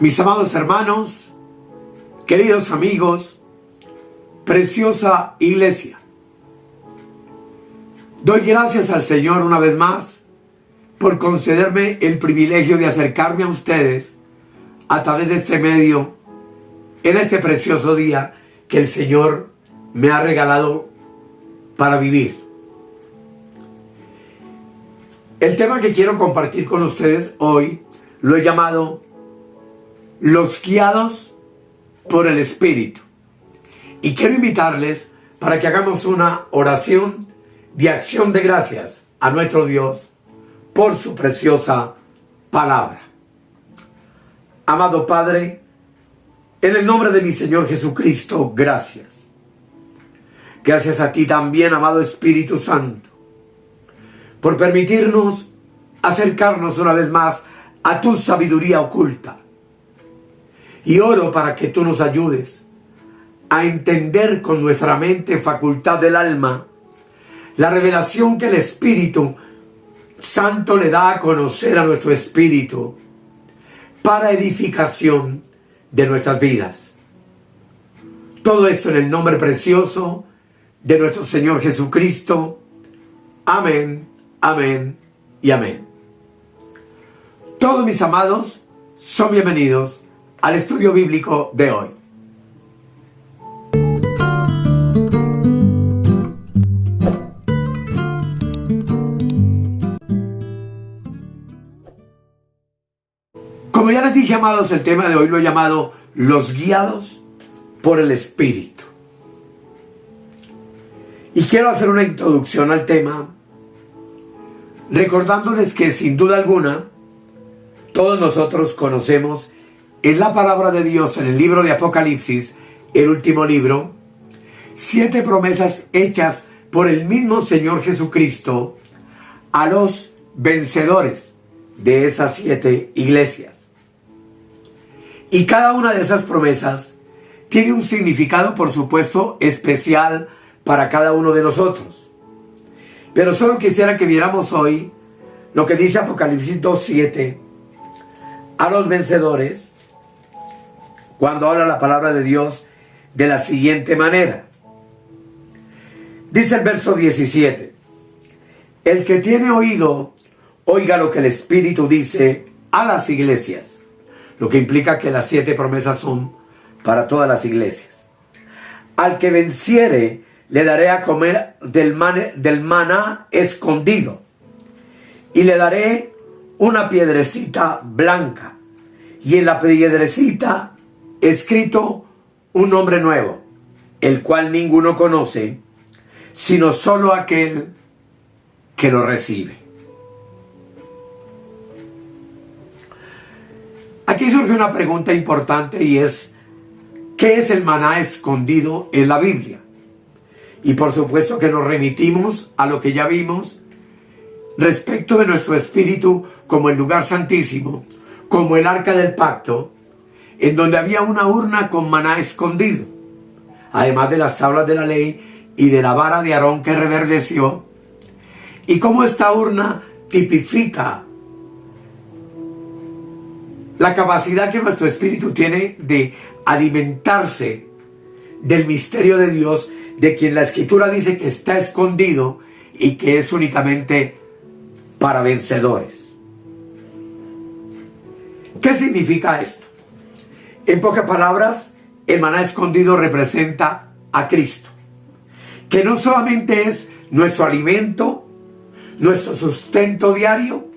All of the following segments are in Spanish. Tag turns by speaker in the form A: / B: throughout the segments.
A: Mis amados hermanos, queridos amigos, preciosa iglesia, doy gracias al Señor una vez más por concederme el privilegio de acercarme a ustedes a través de este medio en este precioso día que el Señor me ha regalado para vivir. El tema que quiero compartir con ustedes hoy lo he llamado Los guiados por el Espíritu. Y quiero invitarles para que hagamos una oración de acción de gracias a nuestro Dios por su preciosa palabra. Amado Padre, en el nombre de mi Señor Jesucristo, gracias. Gracias a ti también, amado Espíritu Santo, por permitirnos acercarnos una vez más a tu sabiduría oculta. Y oro para que tú nos ayudes a entender con nuestra mente, facultad del alma, la revelación que el Espíritu Santo le da a conocer a nuestro espíritu para edificación de nuestras vidas. Todo esto en el nombre precioso de nuestro Señor Jesucristo. Amén, amén y amén. Todos mis amados son bienvenidos al estudio bíblico de hoy. Como ya les dije, amados, el tema de hoy lo he llamado Los guiados por el Espíritu. Y quiero hacer una introducción al tema, recordándoles que sin duda alguna, todos nosotros conocemos en la palabra de Dios, en el libro de Apocalipsis, el último libro, 7 promesas hechas por el mismo Señor Jesucristo a los vencedores de esas 7 iglesias. Y cada una de esas promesas tiene un significado, por supuesto, especial para cada uno de nosotros. Pero solo quisiera que viéramos hoy lo que dice Apocalipsis 2:7 a los vencedores, cuando habla la palabra de Dios de la siguiente manera. Dice el verso 17: el que tiene oído, oiga lo que el Espíritu dice a las iglesias. Lo que implica que las 7 promesas son para todas las iglesias. Al que venciere, le daré a comer del maná escondido, y le daré una piedrecita blanca, y en la piedrecita escrito un nombre nuevo, el cual ninguno conoce, sino solo aquel que lo recibe. Aquí surge una pregunta importante y es: ¿qué es el maná escondido en la Biblia? Y por supuesto que nos remitimos a lo que ya vimos respecto de nuestro espíritu como el lugar santísimo, como el arca del pacto, en donde había una urna con maná escondido, además de las tablas de la ley y de la vara de Aarón que reverdeció, y cómo esta urna tipifica la capacidad que nuestro espíritu tiene de alimentarse del misterio de Dios, de quien la Escritura dice que está escondido y que es únicamente para vencedores. ¿Qué significa esto? En pocas palabras, el maná escondido representa a Cristo, que no solamente es nuestro alimento, nuestro sustento diario,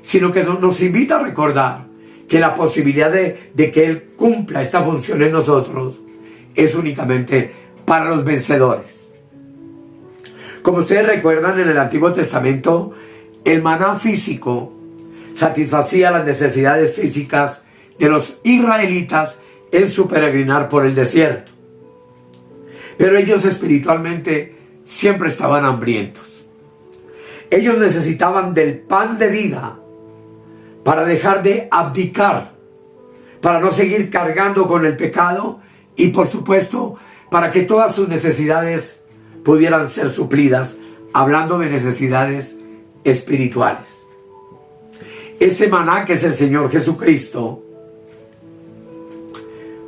A: sino que nos invita a recordar que la posibilidad de que Él cumpla esta función en nosotros es únicamente para los vencedores. Como ustedes recuerdan, en el Antiguo Testamento, el maná físico satisfacía las necesidades físicas de los israelitas en su peregrinar por el desierto. Pero ellos espiritualmente siempre estaban hambrientos. Ellos necesitaban del pan de vida para dejar de abdicar, para no seguir cargando con el pecado y, por supuesto, para que todas sus necesidades pudieran ser suplidas, hablando de necesidades espirituales. Ese maná que es el Señor Jesucristo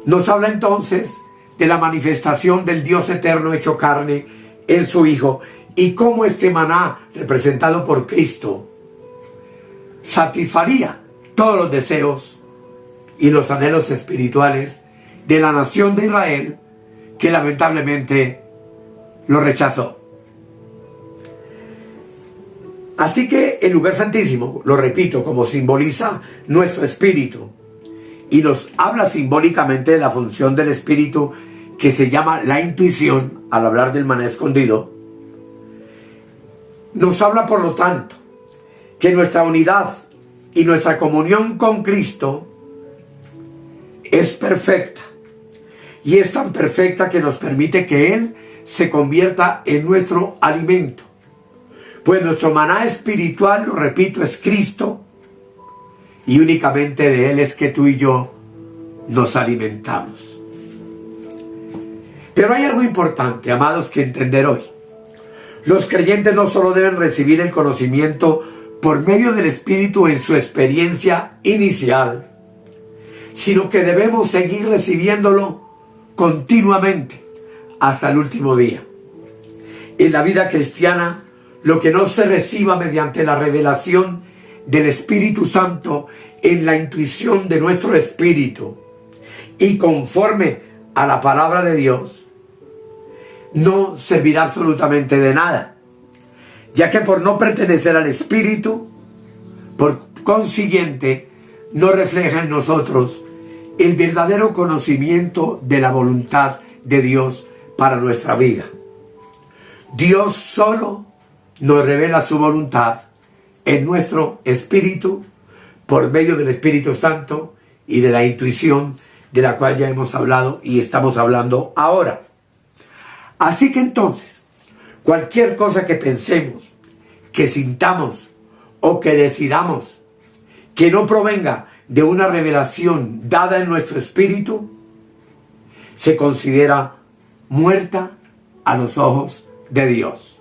A: Nos habla entonces de la manifestación del Dios eterno hecho carne en su Hijo y cómo este maná, representado por Cristo, satisfaría todos los deseos y los anhelos espirituales de la nación de Israel, que lamentablemente lo rechazó. Así que el lugar santísimo, lo repito, como simboliza nuestro espíritu y nos habla simbólicamente de la función del espíritu que se llama la intuición, al hablar del maná escondido, nos habla por lo tanto que nuestra unidad y nuestra comunión con Cristo es perfecta, y es tan perfecta que nos permite que Él se convierta en nuestro alimento. Pues nuestro maná espiritual, lo repito, es Cristo, y únicamente de Él es que tú y yo nos alimentamos. Pero hay algo importante, amados, que entender hoy. Los creyentes no solo deben recibir el conocimiento por medio del Espíritu en su experiencia inicial, sino que debemos seguir recibiéndolo continuamente hasta el último día. En la vida cristiana, lo que no se reciba mediante la revelación del Espíritu Santo en la intuición de nuestro espíritu y conforme a la palabra de Dios, no servirá absolutamente de nada, ya que por no pertenecer al Espíritu, por consiguiente, no refleja en nosotros el verdadero conocimiento de la voluntad de Dios para nuestra vida. Dios solo nos revela su voluntad en nuestro espíritu por medio del Espíritu Santo y de la intuición de la cual ya hemos hablado y estamos hablando ahora. Así que entonces, cualquier cosa que pensemos, que sintamos o que decidamos que no provenga de una revelación dada en nuestro espíritu, se considera muerta a los ojos de Dios.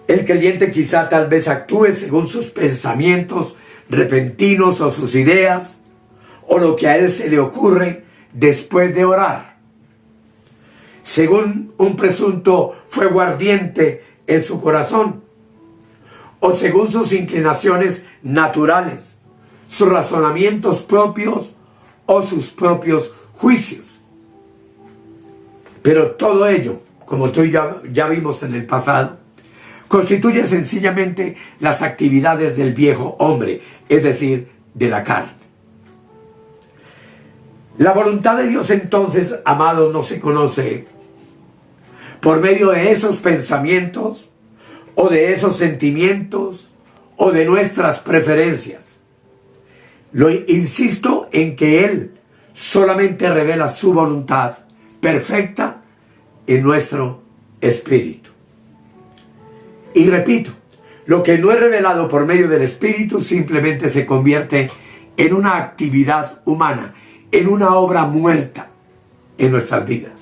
A: El creyente quizá tal vez actúe según sus pensamientos repentinos o sus ideas, o lo que a él se le ocurre después de orar, según un presunto fuego ardiente en su corazón, o según sus inclinaciones naturales, sus razonamientos propios o sus propios juicios. Pero todo ello, como tú ya vimos en el pasado, constituye sencillamente las actividades del viejo hombre, es decir, de la carne. La voluntad de Dios entonces, amados, no se conoce por medio de esos pensamientos o de esos sentimientos o de nuestras preferencias. Insisto en que Él solamente revela su voluntad perfecta en nuestro espíritu. Y repito, lo que no es revelado por medio del espíritu simplemente se convierte en una actividad humana, en una obra muerta en nuestras vidas.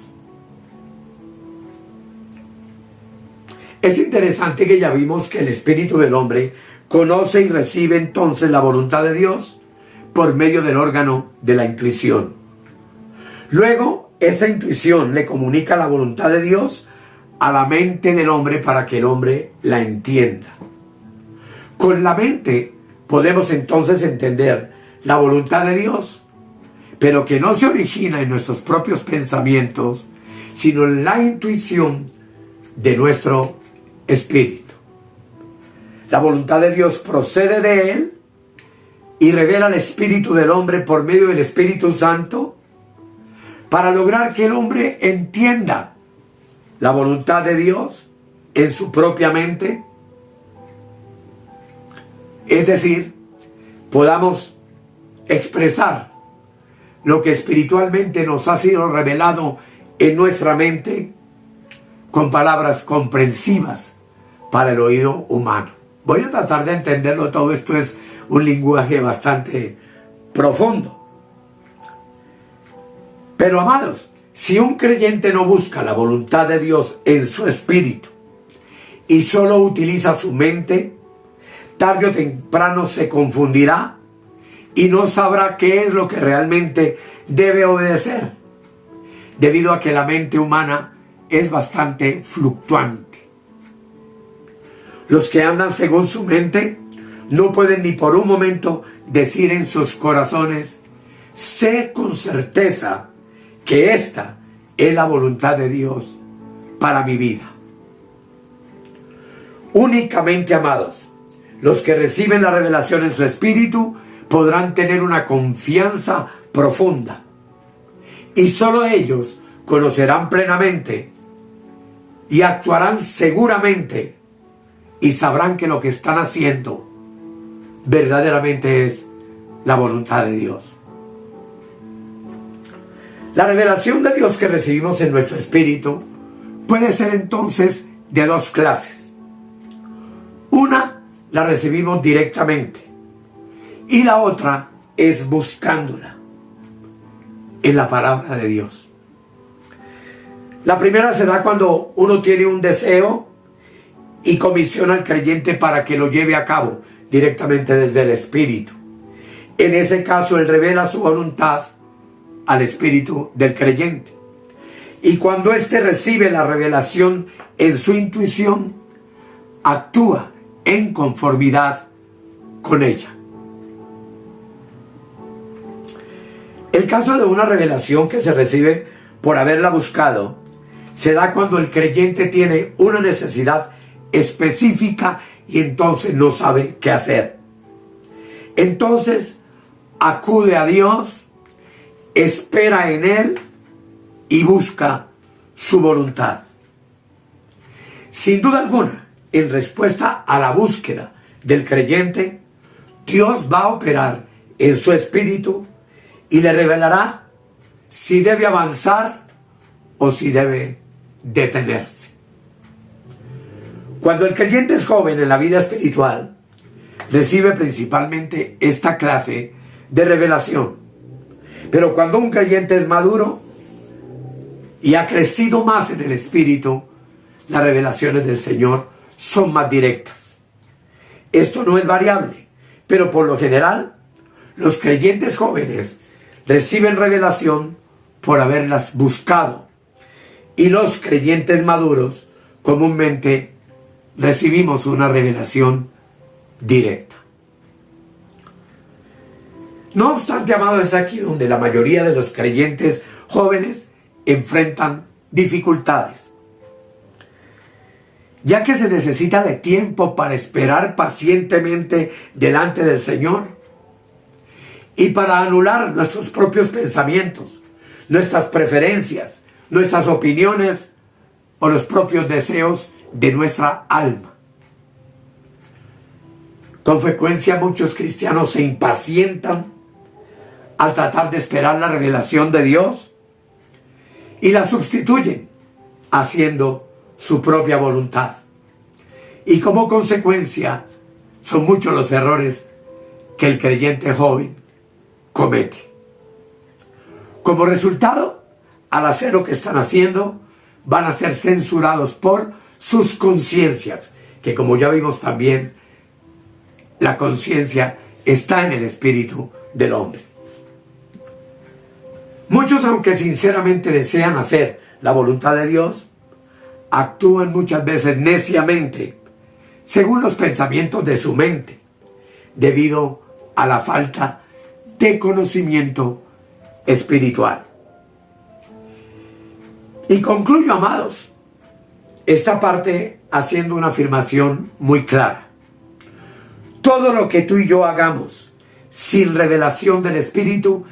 A: Es interesante que ya vimos que el espíritu del hombre conoce y recibe entonces la voluntad de Dios por medio del órgano de la intuición. Luego, esa intuición le comunica la voluntad de Dios a la mente del hombre para que el hombre la entienda. Con la mente podemos entonces entender la voluntad de Dios, pero que no se origina en nuestros propios pensamientos, sino en la intuición de nuestro espíritu. La voluntad de Dios procede de Él y revela el espíritu del hombre por medio del Espíritu Santo para lograr que el hombre entienda la voluntad de Dios en su propia mente. Es decir, podamos expresar lo que espiritualmente nos ha sido revelado en nuestra mente con palabras comprensivas para el oído humano. Voy a tratar de entenderlo, todo esto es un lenguaje bastante profundo. Pero amados, si un creyente no busca la voluntad de Dios en su espíritu y solo utiliza su mente, tarde o temprano se confundirá y no sabrá qué es lo que realmente debe obedecer, debido a que la mente humana es bastante fluctuante. Los que andan según su mente no pueden ni por un momento decir en sus corazones: sé con certeza que esta es la voluntad de Dios para mi vida. Únicamente, amados, los que reciben la revelación en su espíritu podrán tener una confianza profunda, y solo ellos conocerán plenamente y actuarán seguramente y sabrán que lo que están haciendo verdaderamente es la voluntad de Dios. La revelación de Dios que recibimos en nuestro espíritu puede ser entonces de dos clases. Una la recibimos directamente y la otra es buscándola en la palabra de Dios. La primera se da cuando uno tiene un deseo y comisiona al creyente para que lo lleve a cabo directamente desde el espíritu. En ese caso, él revela su voluntad al espíritu del creyente. Y cuando éste recibe la revelación en su intuición, actúa en conformidad con ella. El caso de una revelación que se recibe por haberla buscado se da cuando el creyente tiene una necesidad específica y entonces no sabe qué hacer. Entonces acude a Dios, espera en Él y busca su voluntad. Sin duda alguna, en respuesta a la búsqueda del creyente, Dios va a operar en su espíritu y le revelará si debe avanzar o si debe detenerse. Cuando el creyente es joven en la vida espiritual, recibe principalmente esta clase de revelación. Pero cuando un creyente es maduro y ha crecido más en el espíritu, las revelaciones del Señor son más directas. Esto no es variable, pero por lo general, los creyentes jóvenes reciben revelación por haberlas buscado, y los creyentes maduros comúnmente recibimos una revelación directa. No obstante, amados, es aquí donde la mayoría de los creyentes jóvenes enfrentan dificultades, ya que se necesita de tiempo para esperar pacientemente delante del Señor y para anular nuestros propios pensamientos, nuestras preferencias, nuestras opiniones o los propios deseos de nuestra alma. Con frecuencia muchos cristianos se impacientan al tratar de esperar la revelación de Dios y la sustituyen haciendo su propia voluntad. Y como consecuencia son muchos los errores que el creyente joven comete. Como resultado, al hacer lo que están haciendo, van a ser censurados por sus conciencias, que como ya vimos también, la conciencia está en el espíritu del hombre. Muchos, aunque sinceramente desean hacer la voluntad de Dios, actúan muchas veces neciamente, según los pensamientos de su mente, debido a la falta de conocimiento espiritual. Y concluyo, amados, esta parte haciendo una afirmación muy clara. Todo lo que tú y yo hagamos sin revelación del Espíritu,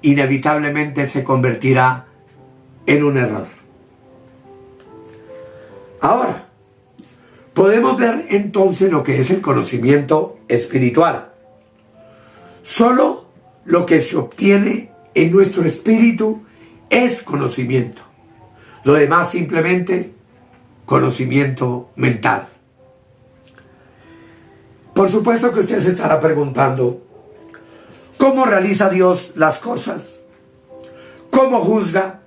A: inevitablemente se convertirá en un error. Ahora, podemos ver entonces lo que es el conocimiento espiritual. Solo lo que se obtiene en nuestro espíritu es conocimiento. Lo demás simplemente conocimiento mental. Por supuesto que usted se estará preguntando, ¿cómo realiza Dios las cosas? ¿Cómo juzga?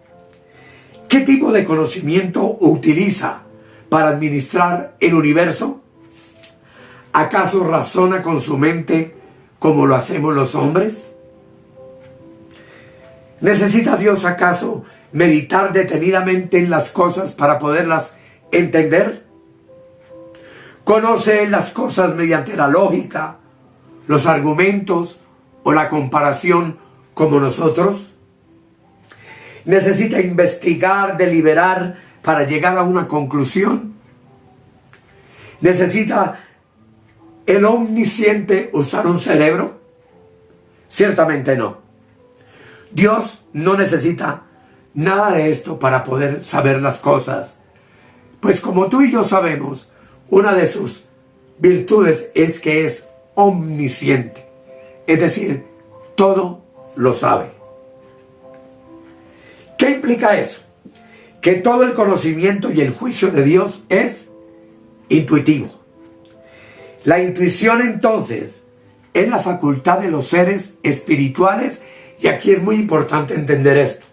A: ¿Qué tipo de conocimiento utiliza para administrar el universo? ¿Acaso razona con su mente como lo hacemos los hombres? ¿Necesita Dios acaso meditar detenidamente en las cosas para poderlas entender? ¿Conoce Él las cosas mediante la lógica, los argumentos o la comparación como nosotros? ¿Necesita investigar, deliberar para llegar a una conclusión? ¿Necesita el omnisciente usar un cerebro? Ciertamente no. Dios no necesita nada de esto para poder saber las cosas. Pues como tú y yo sabemos, una de sus virtudes es que es omnisciente. Es decir, todo lo sabe. ¿Qué implica eso? Que todo el conocimiento y el juicio de Dios es intuitivo. La intuición entonces es la facultad de los seres espirituales, y aquí es muy importante entender esto.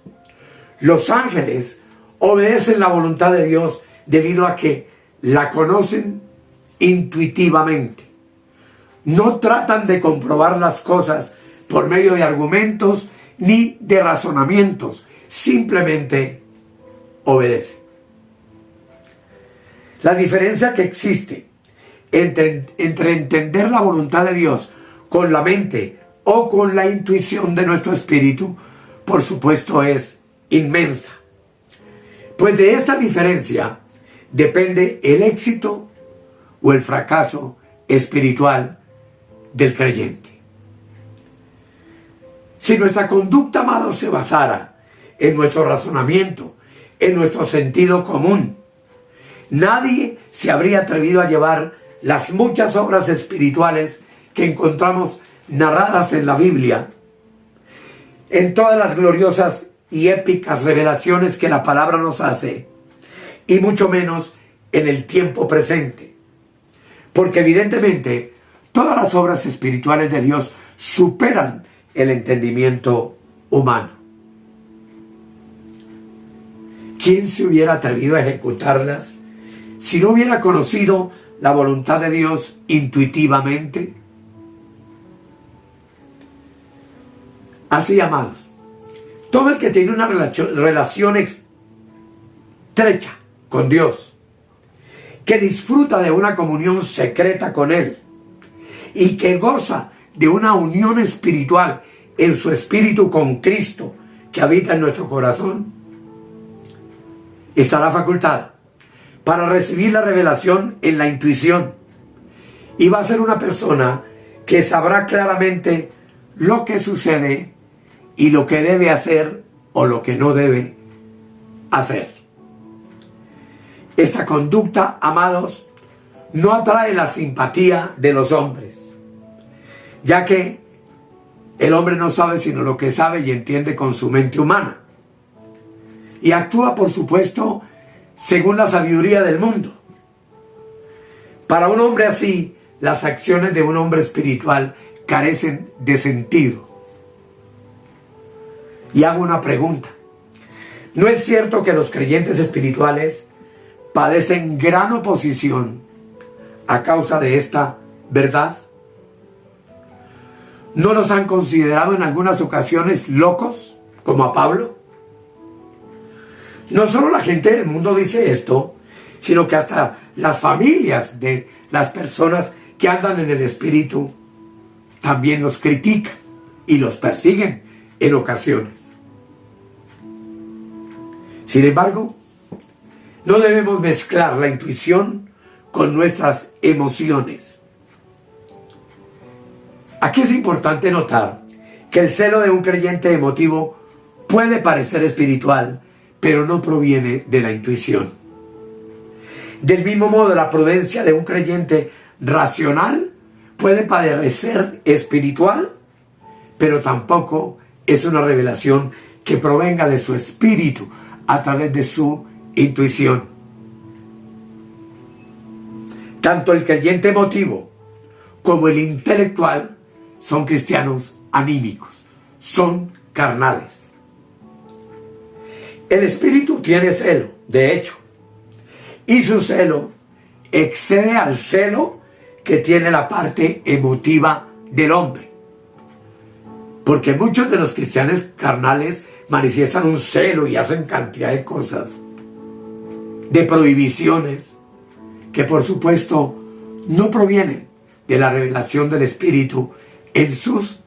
A: Los ángeles obedecen la voluntad de Dios debido a que la conocen intuitivamente. No tratan de comprobar las cosas por medio de argumentos ni de razonamientos, simplemente obedecen. La diferencia que existe entre entender la voluntad de Dios con la mente o con la intuición de nuestro espíritu, por supuesto, es inmensa. Pues de esta diferencia depende el éxito o el fracaso espiritual del creyente. Si nuestra conducta, amados, se basara en nuestro razonamiento, en nuestro sentido común, nadie se habría atrevido a llevar las muchas obras espirituales que encontramos narradas en la Biblia, en todas las gloriosas y épicas revelaciones que la palabra nos hace, y mucho menos en el tiempo presente. Porque evidentemente todas las obras espirituales de Dios superan el entendimiento humano. ¿Quién se hubiera atrevido a ejecutarlas si no hubiera conocido la voluntad de Dios intuitivamente? Así, amados, todo el que tiene una relación estrecha con Dios, que disfruta de una comunión secreta con Él y que goza de una unión espiritual en su espíritu con Cristo que habita en nuestro corazón, estará facultada para recibir la revelación en la intuición, y va a ser una persona que sabrá claramente lo que sucede y lo que debe hacer o lo que no debe hacer. Esta conducta, amados, no atrae la simpatía de los hombres, ya que el hombre no sabe sino lo que sabe y entiende con su mente humana, y actúa, por supuesto, según la sabiduría del mundo. Para un hombre así, las acciones de un hombre espiritual carecen de sentido. Y hago una pregunta: ¿no es cierto que los creyentes espirituales padecen gran oposición a causa de esta verdad? ¿No los han considerado en algunas ocasiones locos, como a Pablo? No solo la gente del mundo dice esto, sino que hasta las familias de las personas que andan en el espíritu también los critican y los persiguen en ocasiones. Sin embargo, no debemos mezclar la intuición con nuestras emociones. Aquí es importante notar que el celo de un creyente emotivo puede parecer espiritual, pero no proviene de la intuición. Del mismo modo, la prudencia de un creyente racional puede parecer espiritual, pero tampoco es una revelación que provenga de su espíritu a través de su intuición. Tanto el creyente emotivo como el intelectual son cristianos anímicos, son carnales. El espíritu tiene celo, de hecho, y su celo excede al celo que tiene la parte emotiva del hombre. Porque muchos de los cristianos carnales manifiestan un celo y hacen cantidad de cosas, de prohibiciones, que por supuesto no provienen de la revelación del Espíritu en sus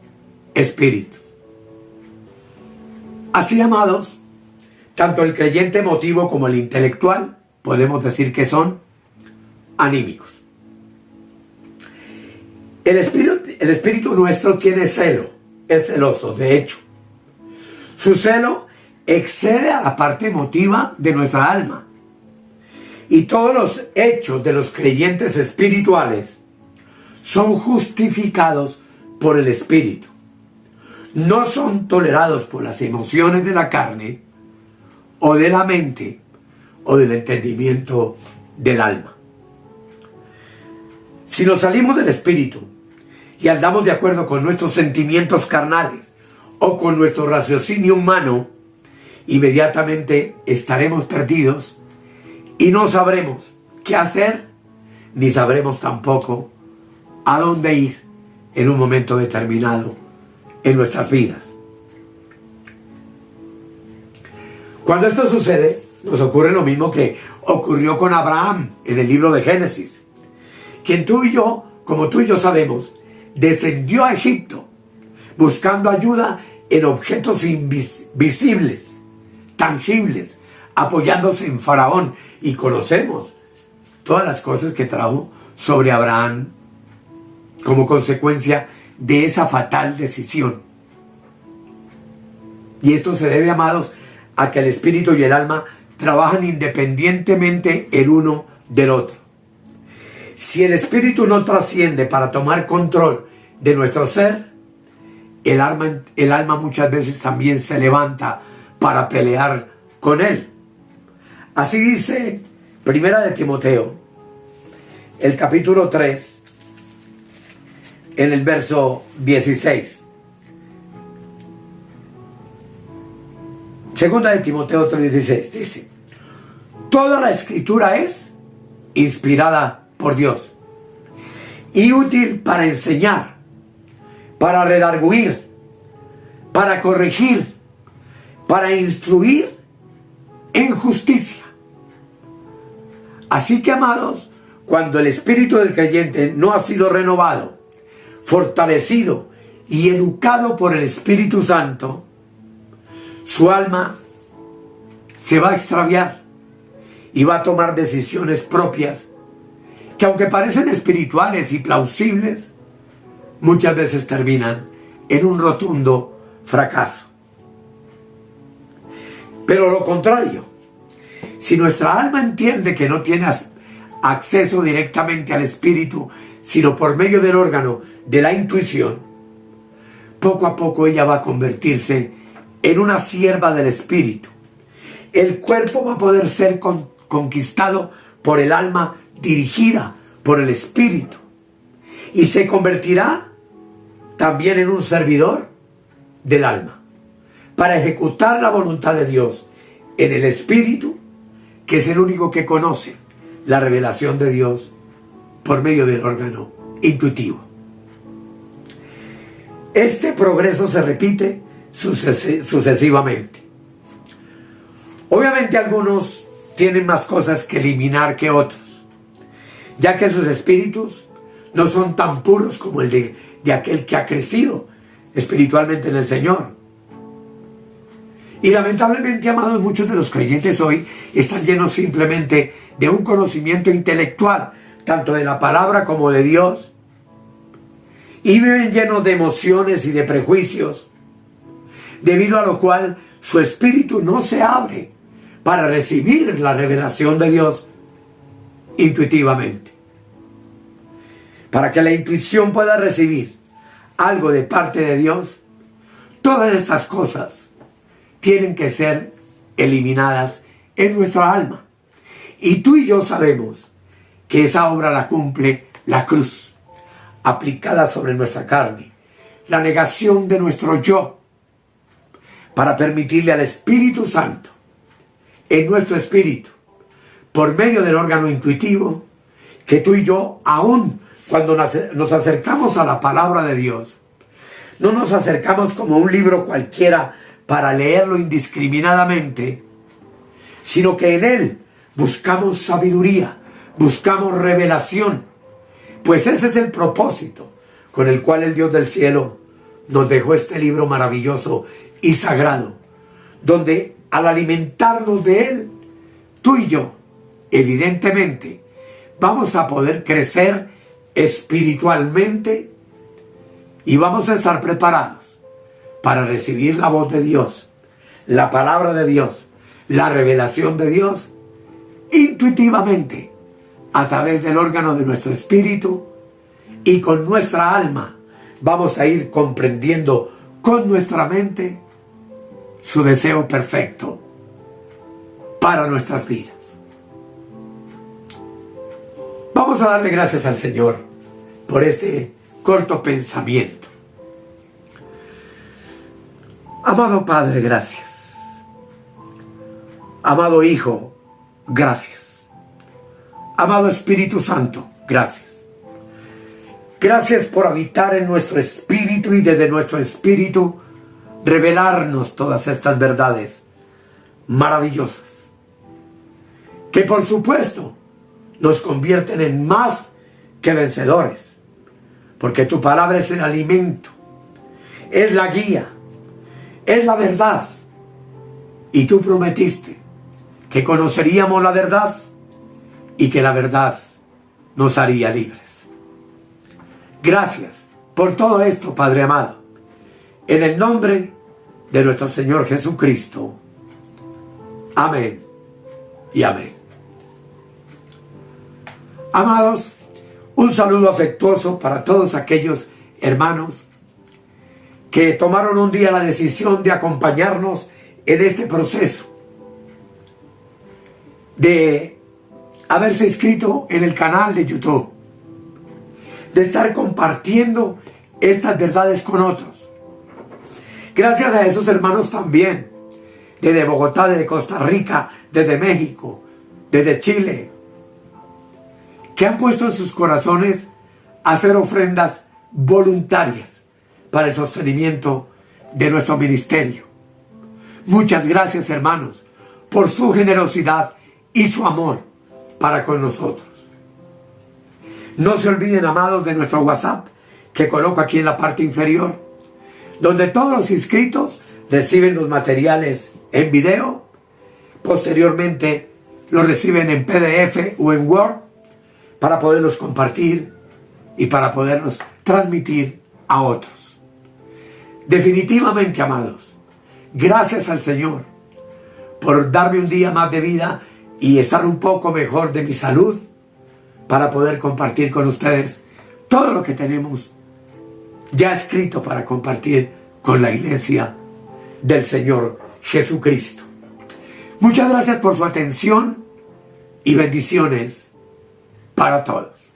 A: espíritus. Así, amados, tanto el creyente emotivo como el intelectual podemos decir que son anímicos. El espíritu nuestro tiene celo, es celoso, de hecho. Su celo excede a la parte emotiva de nuestra alma. Y todos los hechos de los creyentes espirituales son justificados por el Espíritu. No son tolerados por las emociones de la carne o de la mente o del entendimiento del alma. Si nos salimos del Espíritu y andamos de acuerdo con nuestros sentimientos carnales o con nuestro raciocinio humano, inmediatamente estaremos perdidos y no sabremos qué hacer, ni sabremos tampoco a dónde ir en un momento determinado en nuestras vidas. Cuando esto sucede, nos ocurre lo mismo que ocurrió con Abraham en el libro de Génesis, quien como tú y yo sabemos, descendió a Egipto buscando ayuda en objetos invisibles, tangibles, apoyándose en Faraón, y conocemos todas las cosas que trajo sobre Abraham como consecuencia de esa fatal decisión. Y esto se debe, amados, a que el espíritu y el alma trabajan independientemente el uno del otro. Si el espíritu no trasciende para tomar control de nuestro ser, el alma muchas veces también se levanta para pelear con él. Así dice Primera de Timoteo, el capítulo 3, en el verso 16. Segunda de Timoteo 3:16 dice: toda la escritura es inspirada por Dios y útil para enseñar, para redarguir, para corregir, para instruir en justicia. Así que, amados, cuando el espíritu del creyente no ha sido renovado, fortalecido y educado por el Espíritu Santo, su alma se va a extraviar y va a tomar decisiones propias que, aunque parecen espirituales y plausibles, muchas veces terminan en un rotundo fracaso. Pero lo contrario, si nuestra alma entiende que no tiene acceso directamente al Espíritu, sino por medio del órgano de la intuición, poco a poco ella va a convertirse en una sierva del Espíritu. El cuerpo va a poder ser conquistado por el alma dirigida por el Espíritu, y se convertirá también en un servidor del alma para ejecutar la voluntad de Dios en el Espíritu, que es el único que conoce la revelación de Dios por medio del órgano intuitivo. Este progreso se repite sucesivamente. Obviamente algunos tienen más cosas que eliminar que otros, ya que sus espíritus no son tan puros como el de aquel que ha crecido espiritualmente en el Señor. Y lamentablemente, amados, muchos de los creyentes hoy están llenos simplemente de un conocimiento intelectual, tanto de la palabra como de Dios, y viven llenos de emociones y de prejuicios, debido a lo cual su espíritu no se abre para recibir la revelación de Dios intuitivamente. Para que la intuición pueda recibir algo de parte de Dios, todas estas cosas tienen que ser eliminadas en nuestra alma. Y tú y yo sabemos que esa obra la cumple la cruz, aplicada sobre nuestra carne, la negación de nuestro yo, para permitirle al Espíritu Santo, en nuestro espíritu, por medio del órgano intuitivo, que tú y yo, aún cuando nos acercamos a la palabra de Dios, no nos acercamos como un libro cualquiera para leerlo indiscriminadamente, sino que en él buscamos sabiduría, buscamos revelación, pues ese es el propósito con el cual el Dios del cielo nos dejó este libro maravilloso y sagrado, donde al alimentarnos de él, tú y yo, evidentemente, vamos a poder crecer espiritualmente y vamos a estar preparados para recibir la voz de Dios, la palabra de Dios, la revelación de Dios, intuitivamente, a través del órgano de nuestro espíritu, y con nuestra alma vamos a ir comprendiendo con nuestra mente su deseo perfecto para nuestras vidas. Vamos a darle gracias al Señor por este corto pensamiento. Amado Padre, gracias. Amado Hijo, gracias. Amado Espíritu Santo, gracias. Gracias por habitar en nuestro espíritu y desde nuestro espíritu revelarnos todas estas verdades maravillosas, que por supuesto nos convierten en más que vencedores, porque tu palabra es el alimento, es la guía, es la verdad, y tú prometiste que conoceríamos la verdad y que la verdad nos haría libres. Gracias por todo esto, Padre amado, en el nombre de nuestro Señor Jesucristo. Amén y amén. Amados, un saludo afectuoso para todos aquellos hermanos que tomaron un día la decisión de acompañarnos en este proceso, de haberse inscrito en el canal de YouTube, de estar compartiendo estas verdades con otros. Gracias a esos hermanos también, desde Bogotá, desde Costa Rica, desde México, desde Chile, que han puesto en sus corazones hacer ofrendas voluntarias para el sostenimiento de nuestro ministerio. Muchas gracias, hermanos, por su generosidad y su amor para con nosotros. No se olviden, amados, de nuestro WhatsApp, que coloco aquí en la parte inferior, donde todos los inscritos reciben los materiales en video, posteriormente los reciben en PDF o en Word, para poderlos compartir y para poderlos transmitir a otros. Definitivamente, amados, gracias al Señor por darme un día más de vida y estar un poco mejor de mi salud, para poder compartir con ustedes todo lo que tenemos ya escrito para compartir con la iglesia del Señor Jesucristo. Muchas gracias por su atención y bendiciones para todos.